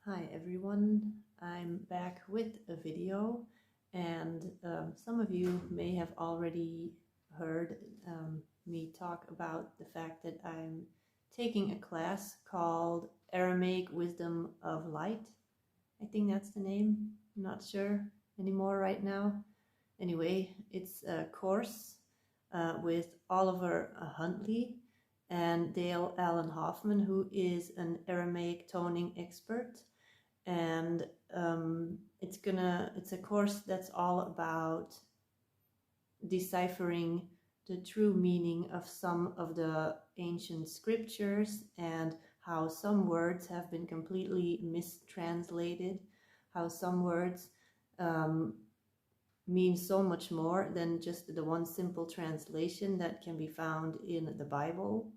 Hi everyone, I'm back with a video, and some of you may have already heard me talk about the fact that I'm taking a class called Aramaic Wisdom of Light. I think that's the name. I'm not sure anymore right now. Anyway, it's a course with Oliver Huntley and Dale Allen Hoffman, who is an Aramaic toning expert. And it's a course that's all about deciphering the true meaning of some of the ancient scriptures and how some words have been completely mistranslated, how some words mean so much more than just the one simple translation that can be found in the Bible,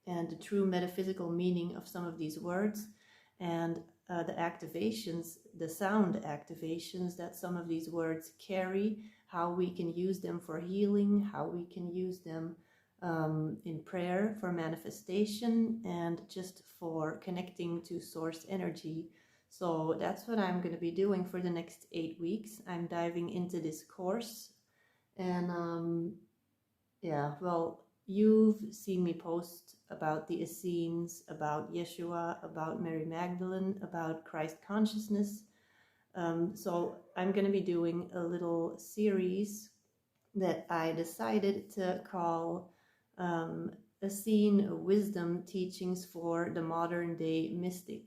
and the true metaphysical meaning of some of these words, and the activations, the sound activations that some of these words carry, how we can use them for healing, how we can use them in prayer for manifestation, and just for connecting to source energy. So that's what I'm going to be doing for the next 8 weeks. I'm diving into this course, and you've seen me post about the Essenes, about Yeshua, about Mary Magdalene, about Christ consciousness. So I'm going to be doing a little series that I decided to call Essene Wisdom Teachings for the Modern Day Mystic.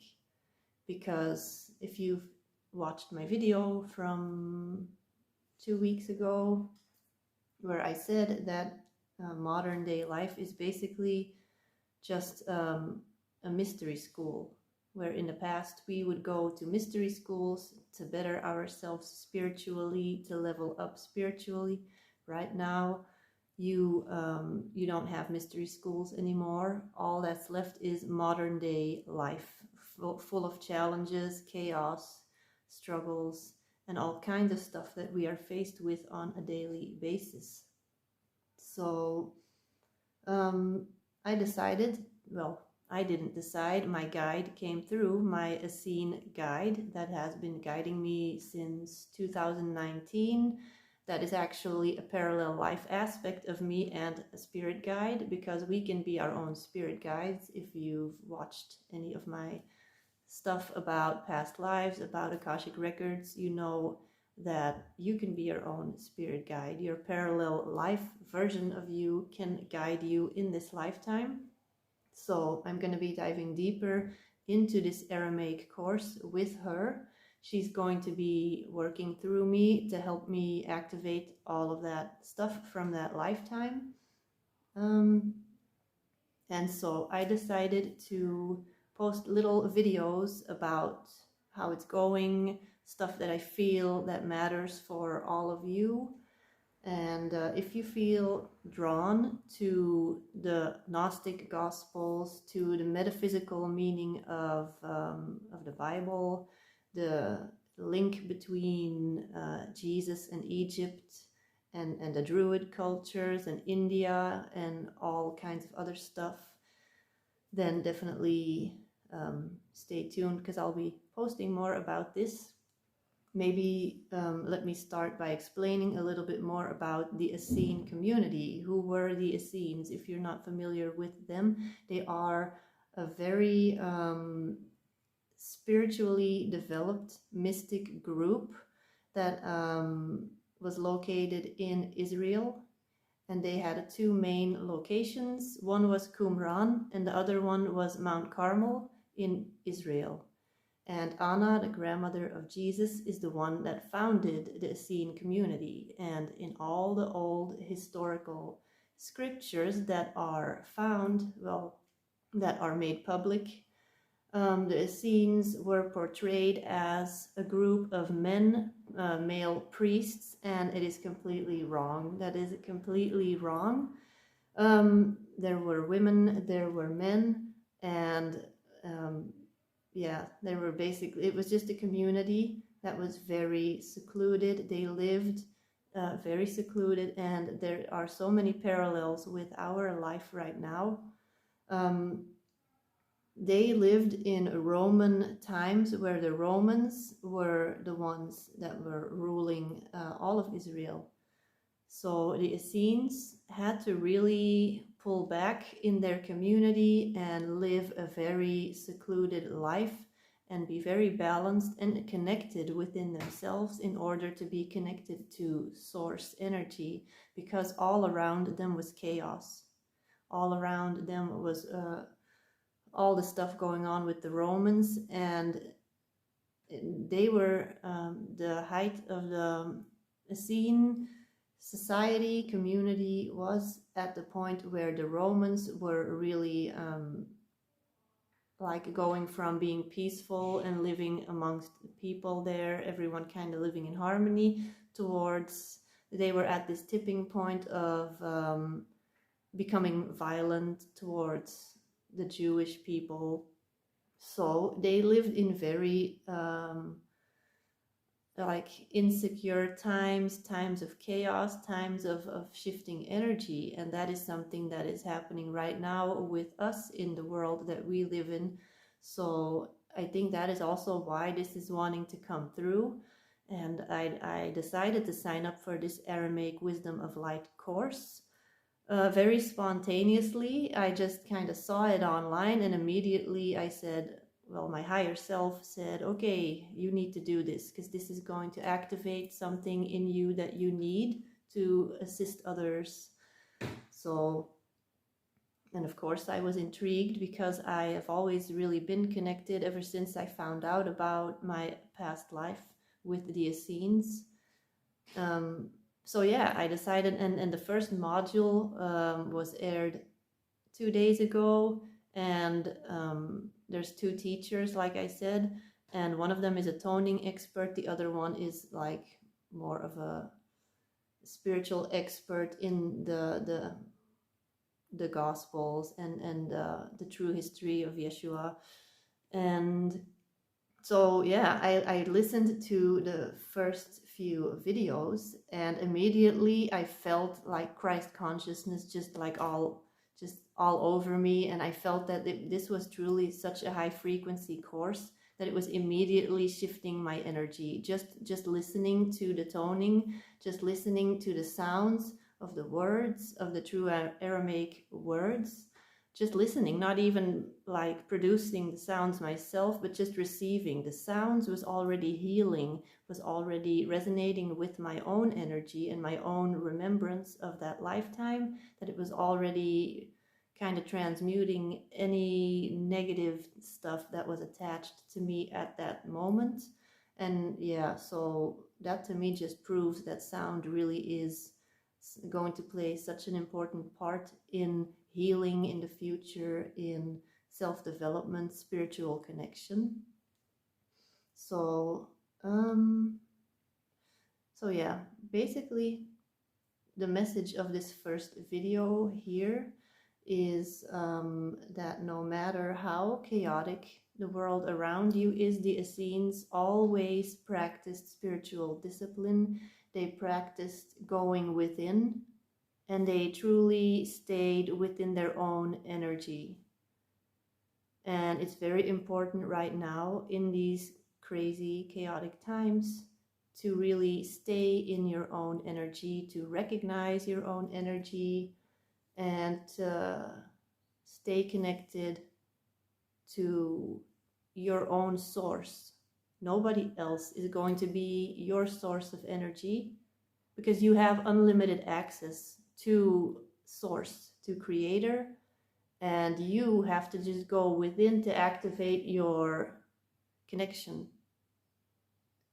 Because if you've watched my video from 2 weeks ago, where I said that modern day life is basically just a mystery school, where in the past we would go to mystery schools to better ourselves spiritually, to level up spiritually. Right now, you don't have mystery schools anymore. All that's left is modern day life, full of challenges, chaos, struggles, and all kinds of stuff that we are faced with on a daily basis. So I decided, well, I didn't decide, my guide came through, my Essene guide that has been guiding me since 2019. That is actually a parallel life aspect of me and a spirit guide, because we can be our own spirit guides. If you've watched any of my stuff about past lives, about Akashic records, you know that you can be your own spirit guide. Your parallel life version of you can guide you in this lifetime. So I'm going to be diving deeper into this Aramaic course with her. She's going to be working through me to help me activate all of that stuff from that lifetime. And so I decided to post little videos about how it's going, stuff that I feel that matters for all of you. And if you feel drawn to the Gnostic Gospels, to the metaphysical meaning of the Bible, the link between Jesus and Egypt, and the Druid cultures and India and all kinds of other stuff, then definitely stay tuned, because I'll be posting more about this. Maybe let me start by explaining a little bit more about the Essene community. Who were the Essenes? If you're not familiar with them, they are a very spiritually developed mystic group that was located in Israel, and they had 2 main locations. One was Qumran and the other one was Mount Carmel in Israel. And Anna, the grandmother of Jesus, is the one that founded the Essene community. And in all the old historical scriptures that are found, that are made public, the Essenes were portrayed as a group of men, male priests, and it is completely wrong. That is completely wrong. There were women, there were men, and they were basically, it was just a community that was very secluded. They lived very secluded, and there are so many parallels with our life right now. they lived in Roman times where the Romans were the ones that were ruling all of Israel. So the Essenes had to really pull back in their community and live a very secluded life and be very balanced and connected within themselves in order to be connected to source energy, because all around them was chaos. All around them was all the stuff going on with the Romans, and they were the height of the Essene society, community was at the point where the Romans were really like going from being peaceful and living amongst the people there, everyone kind of living in harmony, towards they were at this tipping point of becoming violent towards the Jewish people. So they lived in very like insecure times of chaos, times of shifting energy. And that is something that is happening right now with us in the world that we live in. So I think that is also why this is wanting to come through. And I decided to sign up for this Aramaic Wisdom of Light course. Very spontaneously. I just kind of saw it online, and immediately I said, well, my higher self said, okay, you need to do this, because this is going to activate something in you that you need to assist others. So, and of course I was intrigued, because I have always really been connected ever since I found out about my past life with the Essenes. So yeah, I decided, and the first module was aired 2 days ago, and there's 2 teachers, like I said, and one of them is a toning expert, the other one is like more of a spiritual expert in the Gospels and the true history of Yeshua. And so yeah, I listened to the first few videos, and immediately I felt like Christ consciousness just all over me, and I felt that this was truly such a high frequency course that it was immediately shifting my energy. Just listening to the toning, just listening to the sounds of the words, of the true Aramaic words, just listening, not even like producing the sounds myself, but just receiving the sounds was already healing, was already resonating with my own energy and my own remembrance of that lifetime, that it was already kind of transmuting any negative stuff that was attached to me at that moment. And yeah, so that to me just proves that sound really is going to play such an important part in healing in the future, in self-development, spiritual connection. So yeah, basically the message of this first video here is that no matter how chaotic the world around you is, the Essenes always practiced spiritual discipline. They practiced going within, and they truly stayed within their own energy. And it's very important right now in these crazy, chaotic times to really stay in your own energy, to recognize your own energy, and stay connected to your own source. Nobody else is going to be your source of energy, because you have unlimited access to source, to creator, and you have to just go within to activate your connection.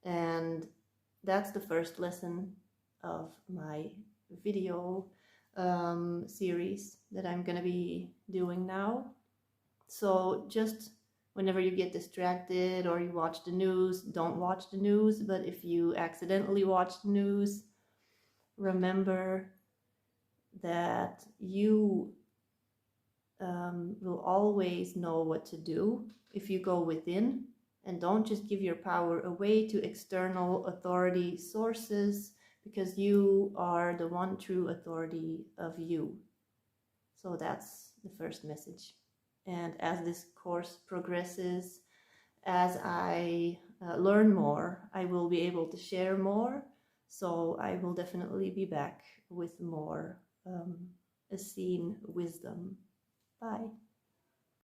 And that's the first lesson of my video series that I'm going to be doing now. So just whenever you get distracted or you watch the news, don't watch the news, but if you accidentally watch the news, remember that you will always know what to do if you go within, and don't just give your power away to external authority sources, because you are the one true authority of you. So that's the first message. And as this course progresses, as I learn more, I will be able to share more. So I will definitely be back with more Essene wisdom. Bye.